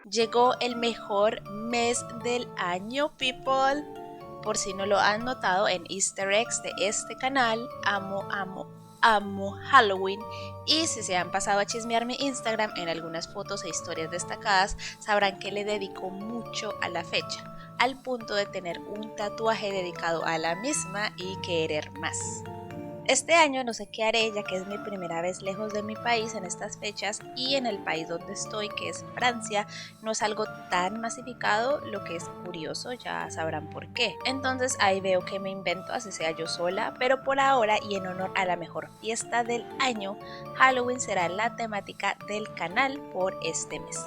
Llegó el mejor mes del año, people. Por si no lo han notado en Easter eggs de este canal, amo Halloween. Y si se han pasado a chismear mi Instagram en algunas fotos e historias destacadas, sabrán que le dedico mucho a la fecha, al punto de tener un tatuaje dedicado a la misma y querer más. Este año no sé qué haré, ya que es mi primera vez lejos de mi país en estas fechas, y en el país donde estoy, que es Francia, no es algo tan masificado, lo que es curioso, ya sabrán por qué. Entonces ahí veo que me invento, así sea yo sola, pero por ahora y en honor a la mejor fiesta del año, Halloween será la temática del canal por este mes.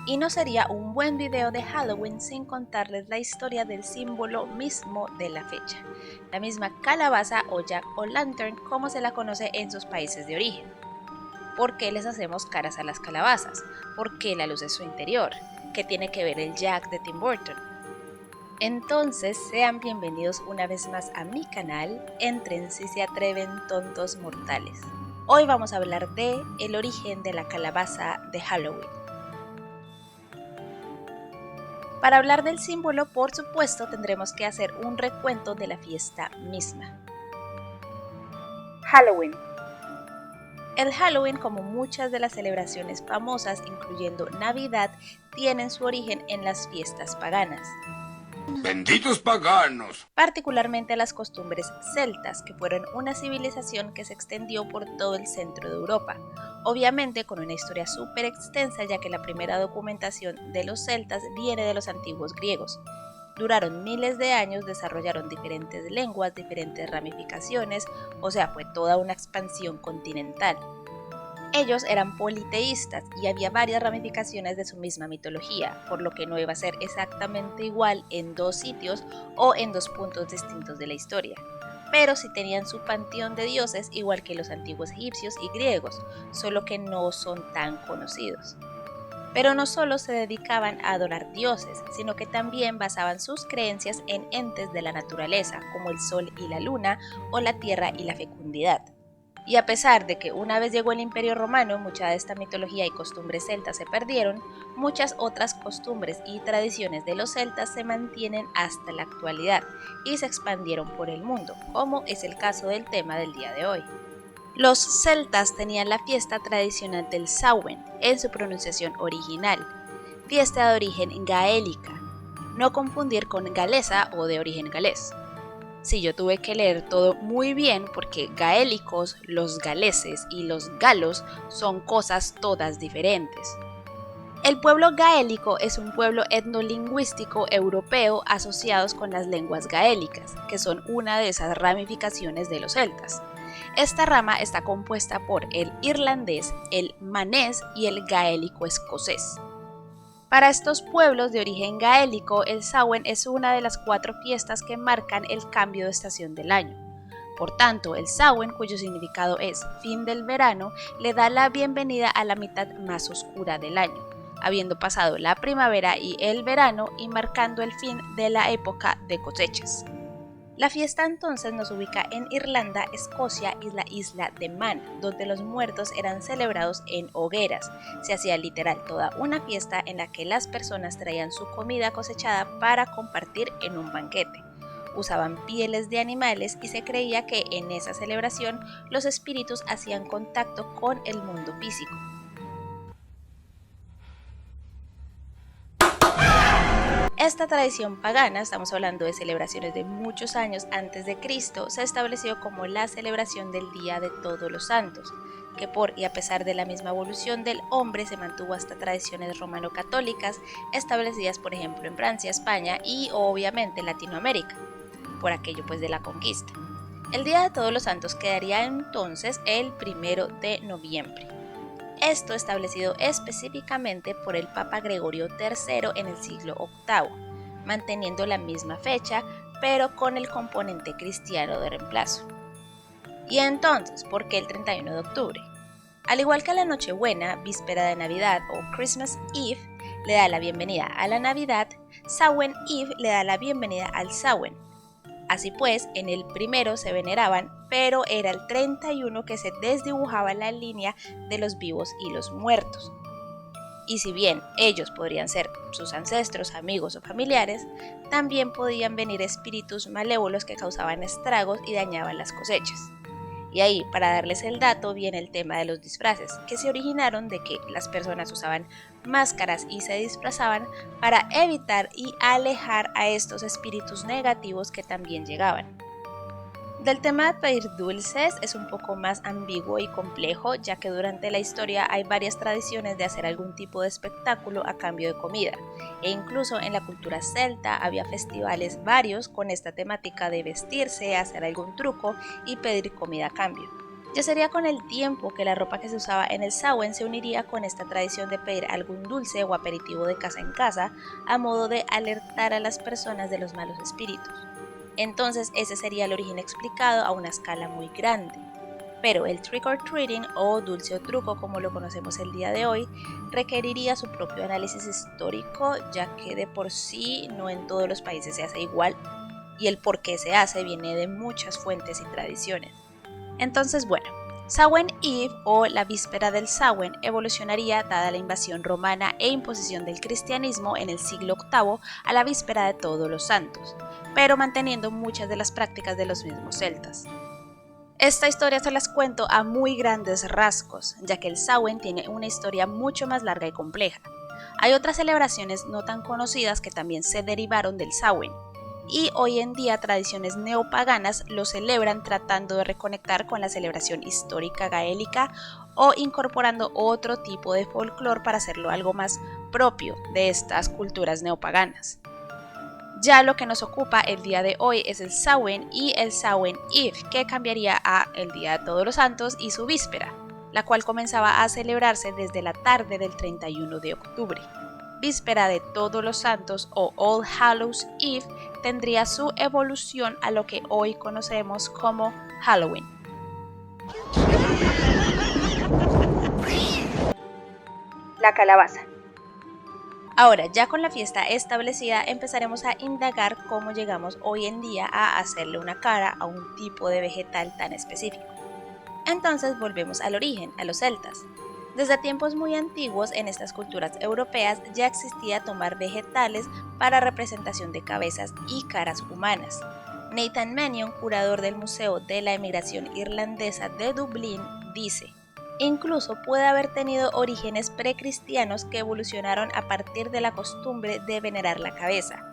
Y no sería un buen video de Halloween sin contarles la historia del símbolo mismo de la fecha, la misma calabaza o jack o lantern como se la conoce en sus países de origen. ¿Por qué les hacemos caras a las calabazas? ¿Por qué la luz es su interior? ¿Qué tiene que ver el jack de Tim Burton? Entonces sean bienvenidos una vez más a mi canal, entren si se atreven tontos mortales. Hoy vamos a hablar de el origen de la calabaza de Halloween. Para hablar del símbolo, por supuesto, tendremos que hacer un recuento de la fiesta misma. Halloween. El Halloween, como muchas de las celebraciones famosas, incluyendo Navidad, tienen su origen en las fiestas paganas. ¡Benditos paganos! Particularmente las costumbres celtas, que fueron una civilización que se extendió por todo el centro de Europa, obviamente con una historia súper extensa, ya que la primera documentación de los celtas viene de los antiguos griegos. Duraron miles de años, desarrollaron diferentes lenguas, diferentes ramificaciones, o sea, fue toda una expansión continental. Ellos eran politeístas y había varias ramificaciones de su misma mitología, por lo que no iba a ser exactamente igual en dos sitios o en dos puntos distintos de la historia. Pero sí tenían su panteón de dioses igual que los antiguos egipcios y griegos, solo que no son tan conocidos. Pero no solo se dedicaban a adorar dioses, sino que también basaban sus creencias en entes de la naturaleza, como el sol y la luna, o la tierra y la fecundidad. Y a pesar de que una vez llegó el Imperio Romano, mucha de esta mitología y costumbres celtas se perdieron, muchas otras costumbres y tradiciones de los celtas se mantienen hasta la actualidad y se expandieron por el mundo, como es el caso del tema del día de hoy. Los celtas tenían la fiesta tradicional del Samhain, en su pronunciación original, fiesta de origen gaélica, no confundir con galesa o de origen galés. Sí, yo tuve que leer todo muy bien porque gaélicos, los galeses y los galos son cosas todas diferentes. El pueblo gaélico es un pueblo etnolingüístico europeo asociados con las lenguas gaélicas, que son una de esas ramificaciones de los celtas. Esta rama está compuesta por el irlandés, el manés y el gaélico escocés. Para estos pueblos de origen gaélico, el Samhain es una de las 4 fiestas que marcan el cambio de estación del año. Por tanto, el Samhain, cuyo significado es fin del verano, le da la bienvenida a la mitad más oscura del año, habiendo pasado la primavera y el verano y marcando el fin de la época de cosechas. La fiesta entonces nos ubica en Irlanda, Escocia y la isla de Man, donde los muertos eran celebrados en hogueras. Se hacía literal toda una fiesta en la que las personas traían su comida cosechada para compartir en un banquete. Usaban pieles de animales y se creía que en esa celebración los espíritus hacían contacto con el mundo físico. Esta tradición pagana, estamos hablando de celebraciones de muchos años antes de Cristo, se estableció como la celebración del Día de Todos los Santos, que por y a pesar de la misma evolución del hombre se mantuvo hasta tradiciones romano-católicas establecidas por ejemplo en Francia, España y obviamente en Latinoamérica, por aquello pues de la conquista. El Día de Todos los Santos quedaría entonces el 1 de noviembre. Esto establecido específicamente por el Papa Gregorio III en el siglo VIII, manteniendo la misma fecha, pero con el componente cristiano de reemplazo. Y entonces, ¿por qué el 31 de octubre? Al igual que la Nochebuena, víspera de Navidad o Christmas Eve, le da la bienvenida a la Navidad, Samhain Eve le da la bienvenida al Samhain. Así pues, en el primero se veneraban, pero era el 31 que se desdibujaba la línea de los vivos y los muertos. Y si bien ellos podrían ser sus ancestros, amigos o familiares, también podían venir espíritus malévolos que causaban estragos y dañaban las cosechas. Y ahí, para darles el dato, viene el tema de los disfraces, que se originaron de que las personas usaban máscaras y se disfrazaban para evitar y alejar a estos espíritus negativos que también llegaban. Del tema de pedir dulces es un poco más ambiguo y complejo, ya que durante la historia hay varias tradiciones de hacer algún tipo de espectáculo a cambio de comida, e incluso en la cultura celta había festivales varios con esta temática de vestirse, hacer algún truco y pedir comida a cambio. Ya sería con el tiempo que la ropa que se usaba en el Samhain se uniría con esta tradición de pedir algún dulce o aperitivo de casa en casa, a modo de alertar a las personas de los malos espíritus. Entonces ese sería el origen explicado a una escala muy grande. Pero el trick or treating o dulce o truco como lo conocemos el día de hoy requeriría su propio análisis histórico, ya que de por sí no en todos los países se hace igual y el por qué se hace viene de muchas fuentes y tradiciones. Entonces bueno, Samhain Eve o la víspera del Samhain evolucionaría dada la invasión romana e imposición del cristianismo en el siglo VIII a la víspera de Todos los Santos, pero manteniendo muchas de las prácticas de los mismos celtas. Esta historia se las cuento a muy grandes rasgos, ya que el Samhain tiene una historia mucho más larga y compleja. Hay otras celebraciones no tan conocidas que también se derivaron del Samhain, y hoy en día tradiciones neopaganas lo celebran tratando de reconectar con la celebración histórica gaélica o incorporando otro tipo de folclore para hacerlo algo más propio de estas culturas neopaganas. Ya lo que nos ocupa el día de hoy es el Samhain y el Samhain Eve, que cambiaría a el Día de Todos los Santos y su víspera, la cual comenzaba a celebrarse desde la tarde del 31 de octubre. Víspera de Todos los Santos o All Hallows Eve tendría su evolución a lo que hoy conocemos como Halloween. La calabaza. Ahora, ya con la fiesta establecida, empezaremos a indagar cómo llegamos hoy en día a hacerle una cara a un tipo de vegetal tan específico. Entonces volvemos al origen, a los celtas. Desde tiempos muy antiguos en estas culturas europeas ya existía tomar vegetales para representación de cabezas y caras humanas. Nathan Mannion, curador del Museo de la Emigración Irlandesa de Dublín, dice: incluso puede haber tenido orígenes precristianos que evolucionaron a partir de la costumbre de venerar la cabeza,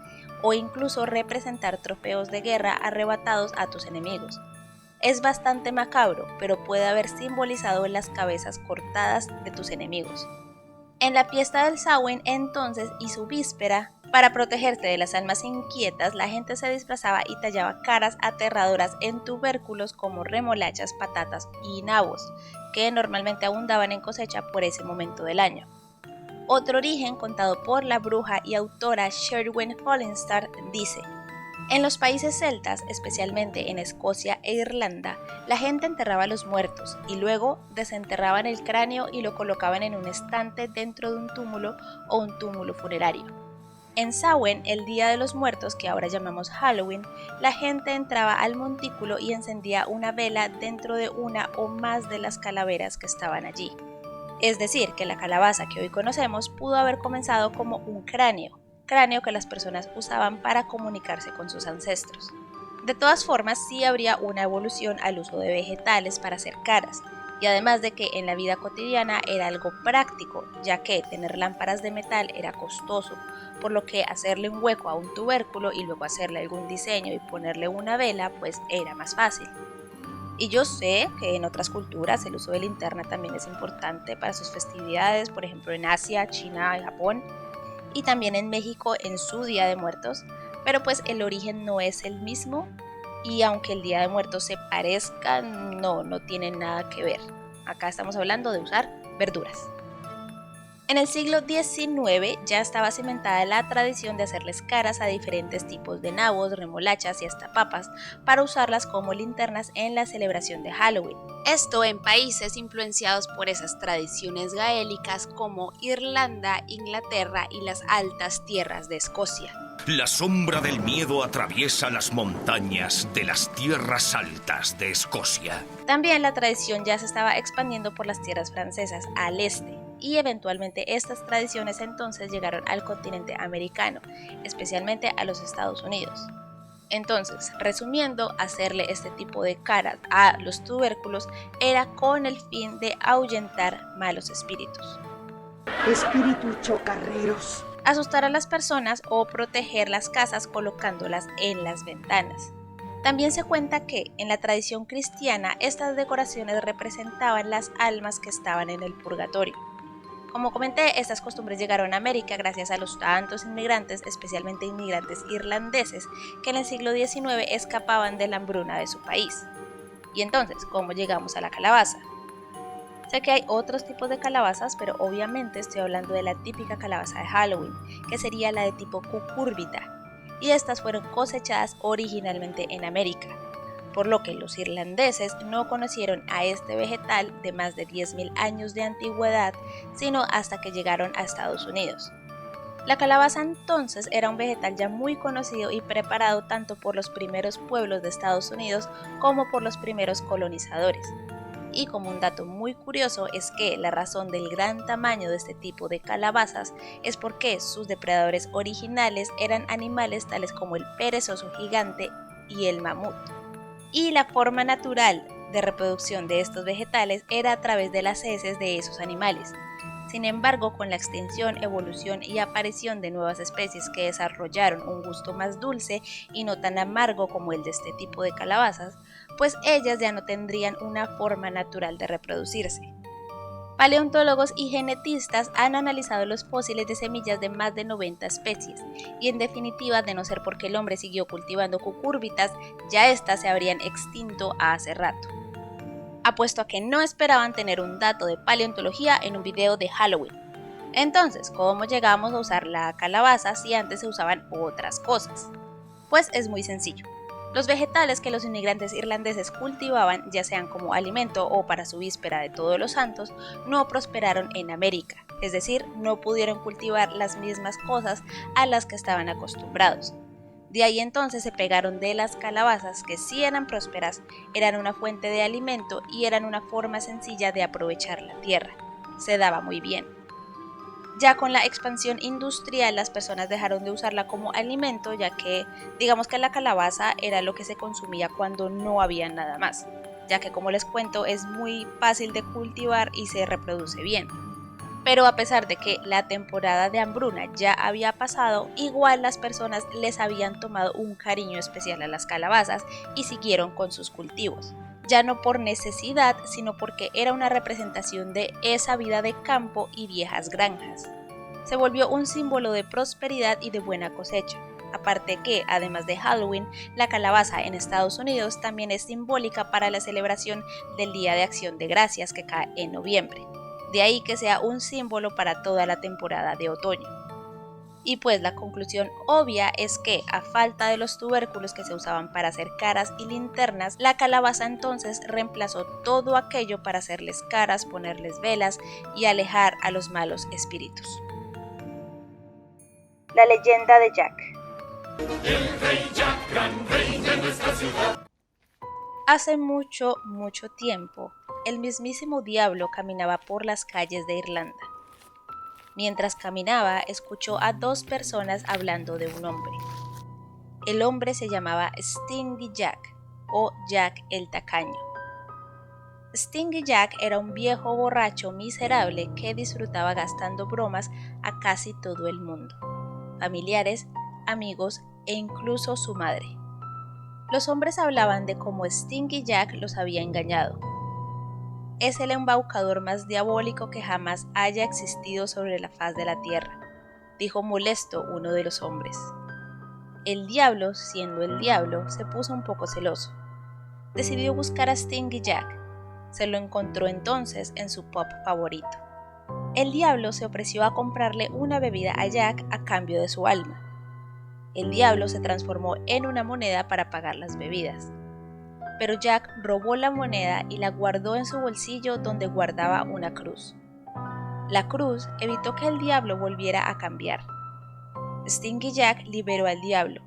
o incluso representar trofeos de guerra arrebatados a tus enemigos. Es bastante macabro, pero puede haber simbolizado las cabezas cortadas de tus enemigos. En la fiesta del Samhain, entonces, y su víspera, para protegerse de las almas inquietas, la gente se disfrazaba y tallaba caras aterradoras en tubérculos como remolachas, patatas y nabos, que normalmente abundaban en cosecha por ese momento del año. Otro origen contado por la bruja y autora Sherwin Hollenstar dice: en los países celtas, especialmente en Escocia e Irlanda, la gente enterraba a los muertos y luego desenterraban el cráneo y lo colocaban en un estante dentro de un túmulo o un túmulo funerario. En Samhain, el Día de los Muertos, que ahora llamamos Halloween, la gente entraba al montículo y encendía una vela dentro de una o más de las calaveras que estaban allí. Es decir, que la calabaza que hoy conocemos pudo haber comenzado como un cráneo que las personas usaban para comunicarse con sus ancestros. De todas formas, sí habría una evolución al uso de vegetales para hacer caras, y además de que en la vida cotidiana era algo práctico, ya que tener lámparas de metal era costoso, por lo que hacerle un hueco a un tubérculo y luego hacerle algún diseño y ponerle una vela, pues era más fácil. Y yo sé que en otras culturas el uso de linterna también es importante para sus festividades, por ejemplo en Asia, China y Japón, y también en México en su Día de Muertos, pero pues el origen no es el mismo y aunque el Día de Muertos se parezca, no tienen nada que ver. Acá estamos hablando de usar verduras. En el siglo XIX ya estaba cimentada la tradición de hacerles caras a diferentes tipos de nabos, remolachas y hasta papas para usarlas como linternas en la celebración de Halloween. Esto en países influenciados por esas tradiciones gaélicas como Irlanda, Inglaterra y las altas tierras de Escocia. La sombra del miedo atraviesa las montañas de las tierras altas de Escocia. También la tradición ya se estaba expandiendo por las tierras francesas al este. y eventualmente estas tradiciones entonces llegaron al continente americano, especialmente a los Estados Unidos. Entonces, resumiendo, hacerle este tipo de caras a los tubérculos era con el fin de ahuyentar malos espíritus. Espíritus chocarreros. Asustar a las personas o proteger las casas colocándolas en las ventanas. También se cuenta que en la tradición cristiana estas decoraciones representaban las almas que estaban en el purgatorio. Como comenté, estas costumbres llegaron a América gracias a los tantos inmigrantes, especialmente inmigrantes irlandeses, que en el siglo XIX escapaban de la hambruna de su país. Y entonces, ¿cómo llegamos a la calabaza? Sé que hay otros tipos de calabazas, pero obviamente estoy hablando de la típica calabaza de Halloween, que sería la de tipo cucúrbita, y estas fueron cosechadas originalmente en América, por lo que los irlandeses no conocieron a este vegetal de más de 10.000 años de antigüedad, sino hasta que llegaron a Estados Unidos. La calabaza entonces era un vegetal ya muy conocido y preparado tanto por los primeros pueblos de Estados Unidos como por los primeros colonizadores. Y como un dato muy curioso es que la razón del gran tamaño de este tipo de calabazas es porque sus depredadores originales eran animales tales como el perezoso gigante y el mamut. Y la forma natural de reproducción de estos vegetales era a través de las heces de esos animales. Sin embargo, con la extensión, evolución y aparición de nuevas especies que desarrollaron un gusto más dulce y no tan amargo como el de este tipo de calabazas, pues ellas ya no tendrían una forma natural de reproducirse. Paleontólogos y genetistas han analizado los fósiles de semillas de más de 90 especies, y en definitiva, de no ser porque el hombre siguió cultivando cucúrbitas, ya éstas se habrían extinto hace rato. Apuesto a que no esperaban tener un dato de paleontología en un video de Halloween. Entonces, ¿cómo llegamos a usar la calabaza si antes se usaban otras cosas? Pues es muy sencillo. Los vegetales que los inmigrantes irlandeses cultivaban, ya sean como alimento o para su víspera de Todos los Santos, no prosperaron en América, es decir, no pudieron cultivar las mismas cosas a las que estaban acostumbrados. De ahí entonces se pegaron de las calabazas, que sí eran prósperas, eran una fuente de alimento y eran una forma sencilla de aprovechar la tierra. Se daba muy bien. Ya con la expansión industrial las personas dejaron de usarla como alimento, ya que digamos que la calabaza era lo que se consumía cuando no había nada más, ya que como les cuento es muy fácil de cultivar y se reproduce bien. Pero a pesar de que la temporada de hambruna ya había pasado, igual las personas les habían tomado un cariño especial a las calabazas y siguieron con sus cultivos. Ya no por necesidad, sino porque era una representación de esa vida de campo y viejas granjas. Se volvió un símbolo de prosperidad y de buena cosecha. Aparte que, además de Halloween, la calabaza en Estados Unidos también es simbólica para la celebración del Día de Acción de Gracias que cae en noviembre. De ahí que sea un símbolo para toda la temporada de otoño. Y pues la conclusión obvia es que, a falta de los tubérculos que se usaban para hacer caras y linternas, la calabaza entonces reemplazó todo aquello para hacerles caras, ponerles velas y alejar a los malos espíritus. La leyenda de Jack. El rey Jack, gran rey de nuestra ciudad. Hace mucho, mucho tiempo, el mismísimo diablo caminaba por las calles de Irlanda. Mientras caminaba, escuchó a dos personas hablando de un hombre. El hombre se llamaba Stingy Jack, o Jack el Tacaño. Stingy Jack era un viejo borracho miserable que disfrutaba gastando bromas a casi todo el mundo, familiares, amigos e incluso su madre. Los hombres hablaban de cómo Stingy Jack los había engañado. Es el embaucador más diabólico que jamás haya existido sobre la faz de la tierra, dijo molesto uno de los hombres. El diablo, siendo el diablo, se puso un poco celoso. Decidió buscar a Stingy Jack. Se lo encontró entonces en su pub favorito. El diablo se ofreció a comprarle una bebida a Jack a cambio de su alma. El diablo se transformó en una moneda para pagar las bebidas. Pero Jack robó la moneda y la guardó en su bolsillo donde guardaba una cruz. La cruz evitó que el diablo volviera a cambiar. Stingy Jack liberó al diablo,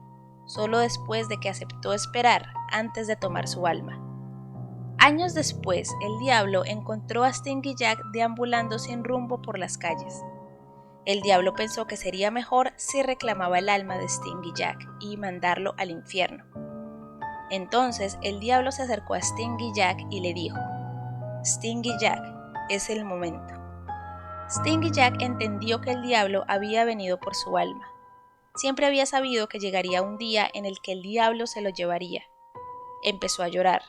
solo después de que aceptó esperar antes de tomar su alma. Años después, el diablo encontró a Sting y Jack deambulando sin rumbo por las calles. El diablo pensó que sería mejor si reclamaba el alma de Sting y Jack y mandarlo al infierno. Entonces el diablo se acercó a Sting y Jack y le dijo: Sting y Jack, es el momento. Sting y Jack entendió que el diablo había venido por su alma. Siempre había sabido que llegaría un día en el que el diablo se lo llevaría. Empezó a llorar.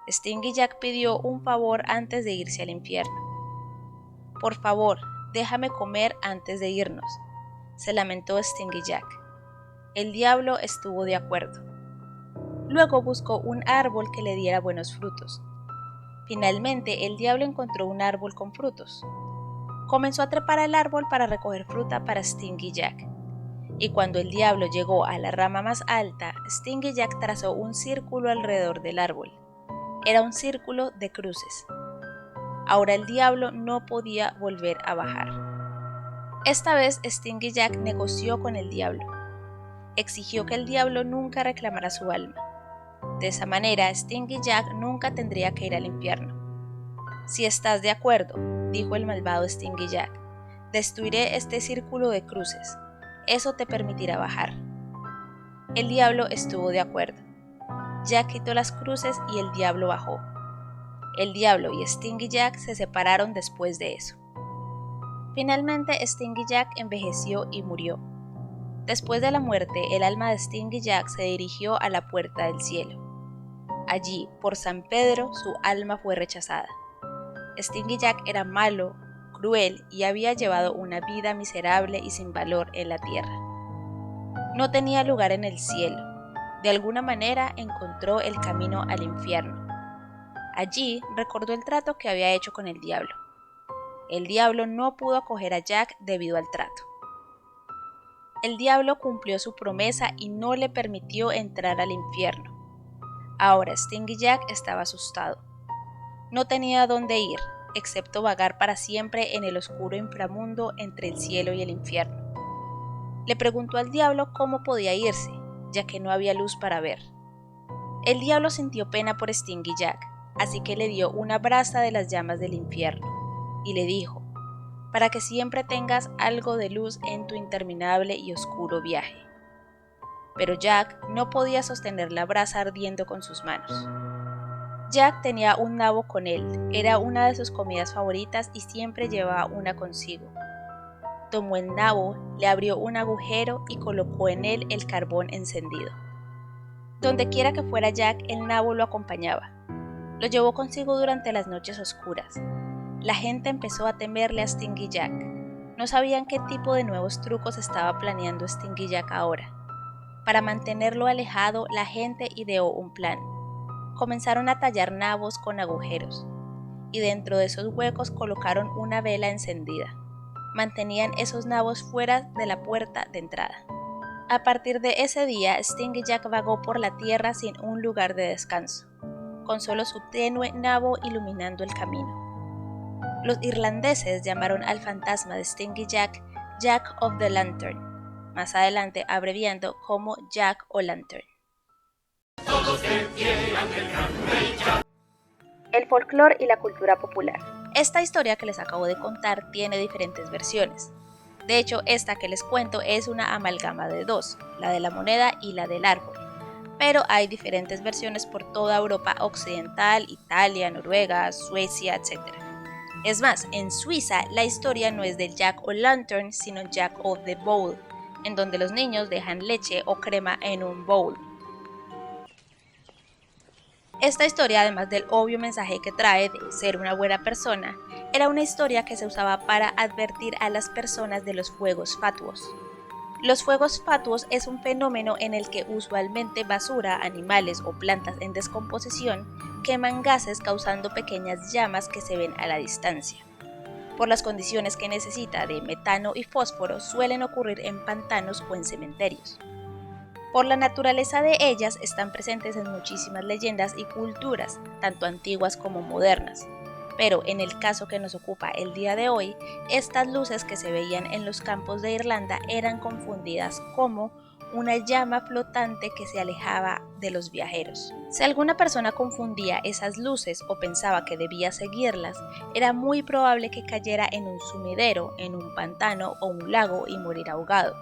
Sting y Jack pidió un favor antes de irse al infierno. Por favor, déjame comer antes de irnos, se lamentó Sting y Jack. El diablo estuvo de acuerdo. Luego buscó un árbol que le diera buenos frutos. Finalmente, el diablo encontró un árbol con frutos. Comenzó a trepar al árbol para recoger fruta para Sting y Jack. Y cuando el diablo llegó a la rama más alta, Sting y Jack trazó un círculo alrededor del árbol. Era un círculo de cruces. Ahora el diablo no podía volver a bajar. Esta vez Sting y Jack negoció con el diablo. Exigió que el diablo nunca reclamara su alma. De esa manera, Sting y Jack nunca tendría que ir al infierno. Si estás de acuerdo, dijo el malvado Sting y Jack, destruiré este círculo de cruces. Eso te permitirá bajar. El diablo estuvo de acuerdo. Jack quitó las cruces y el diablo bajó. El diablo y Sting y Jack se separaron después de eso. Finalmente, Sting y Jack envejeció y murió. Después de la muerte, el alma de Sting y Jack se dirigió a la puerta del cielo. Allí, por San Pedro, su alma fue rechazada. Sting y Jack era malo, cruel y había llevado una vida miserable y sin valor en la tierra. No tenía lugar en el cielo. De alguna manera encontró el camino al infierno. Allí recordó el trato que había hecho con el diablo. El diablo no pudo acoger a Jack debido al trato. El diablo cumplió su promesa y no le permitió entrar al infierno. Ahora Sting y Jack estaba asustado. No tenía dónde ir, excepto vagar para siempre en el oscuro inframundo entre el cielo y el infierno. Le preguntó al diablo cómo podía irse, ya que no había luz para ver. El diablo sintió pena por Sting y Jack, así que le dio una brasa de las llamas del infierno, y le dijo: para que siempre tengas algo de luz en tu interminable y oscuro viaje. Pero Jack no podía sostener la brasa ardiendo con sus manos. Jack tenía un nabo con él, era una de sus comidas favoritas y siempre llevaba una consigo. Tomó el nabo, le abrió un agujero y colocó en él el carbón encendido. Donde quiera que fuera Jack, el nabo lo acompañaba. Lo llevó consigo durante las noches oscuras. La gente empezó a temerle a Sting y Jack. No sabían qué tipo de nuevos trucos estaba planeando Sting y Jack ahora. Para mantenerlo alejado, la gente ideó un plan. Comenzaron a tallar nabos con agujeros, y dentro de esos huecos colocaron una vela encendida. Mantenían esos nabos fuera de la puerta de entrada. A partir de ese día, Sting y Jack vagó por la tierra sin un lugar de descanso, con solo su tenue nabo iluminando el camino. Los irlandeses llamaron al fantasma de Sting y Jack Jack of the Lantern, más adelante abreviando como Jack O'Lantern. El folclore y la cultura popular. Esta historia que les acabo de contar tiene diferentes versiones. De hecho, esta que les cuento es una amalgama de dos, la de la moneda y la del árbol. Pero hay diferentes versiones por toda Europa occidental, Italia, Noruega, Suecia, etc. Es más, en Suiza la historia no es del Jack O'Lantern, sino Jack of the Bowl, en donde los niños dejan leche o crema en un bowl. Esta historia, además del obvio mensaje que trae de ser una buena persona, era una historia que se usaba para advertir a las personas de los fuegos fatuos. Los fuegos fatuos es un fenómeno en el que usualmente basura, animales o plantas en descomposición queman gases causando pequeñas llamas que se ven a la distancia. Por las condiciones que necesita de metano y fósforo suelen ocurrir en pantanos o en cementerios. Por la naturaleza de ellas están presentes en muchísimas leyendas y culturas, tanto antiguas como modernas. Pero en el caso que nos ocupa el día de hoy, estas luces que se veían en los campos de Irlanda eran confundidas como una llama flotante que se alejaba de los viajeros. Si alguna persona confundía esas luces o pensaba que debía seguirlas, era muy probable que cayera en un sumidero, en un pantano o un lago y morir ahogado.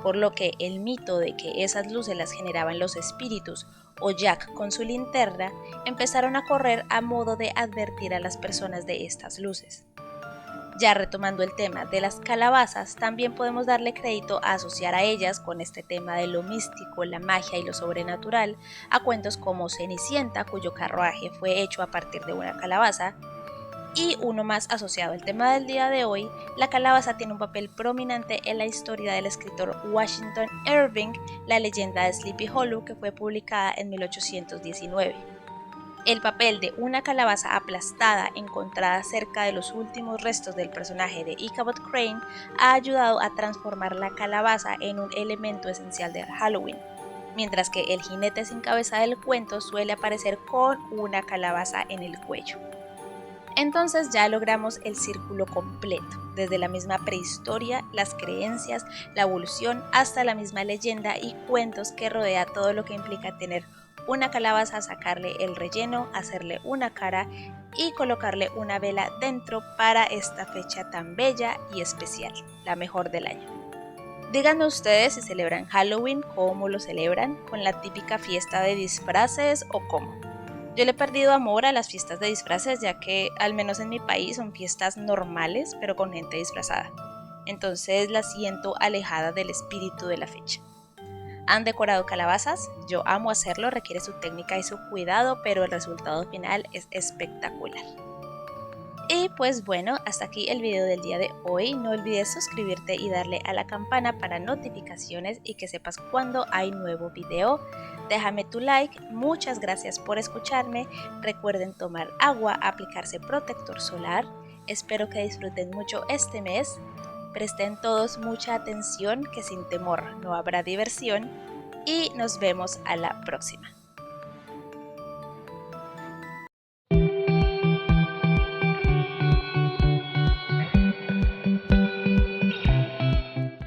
Por lo que el mito de que esas luces las generaban los espíritus o Jack con su linterna empezaron a correr a modo de advertir a las personas de estas luces. Ya retomando el tema de las calabazas, también podemos darle crédito a asociar a ellas con este tema de lo místico, la magia y lo sobrenatural, a cuentos como Cenicienta, cuyo carruaje fue hecho a partir de una calabaza, y uno más asociado al tema del día de hoy, la calabaza tiene un papel prominente en la historia del escritor Washington Irving, la leyenda de Sleepy Hollow, que fue publicada en 1819. El papel de una calabaza aplastada encontrada cerca de los últimos restos del personaje de Ichabod Crane ha ayudado a transformar la calabaza en un elemento esencial de Halloween, mientras que el jinete sin cabeza del cuento suele aparecer con una calabaza en el cuello. Entonces ya logramos el círculo completo, desde la misma prehistoria, las creencias, la evolución, hasta la misma leyenda y cuentos que rodea todo lo que implica tener una calabaza, sacarle el relleno, hacerle una cara y colocarle una vela dentro para esta fecha tan bella y especial, la mejor del año. Díganme ustedes si celebran Halloween, cómo lo celebran, con la típica fiesta de disfraces o cómo. Yo le he perdido amor a las fiestas de disfraces, ya que al menos en mi país son fiestas normales pero con gente disfrazada. Entonces las siento alejada del espíritu de la fecha. ¿Han decorado calabazas? Yo amo hacerlo, requiere su técnica y su cuidado, pero el resultado final es espectacular. Y pues bueno, hasta aquí el video del día de hoy. No olvides suscribirte y darle a la campana para notificaciones y que sepas cuando hay nuevo video. Déjame tu like, muchas gracias por escucharme. Recuerden tomar agua, aplicarse protector solar. Espero que disfruten mucho este mes. Presten todos mucha atención, que sin temor no habrá diversión. Y nos vemos a la próxima.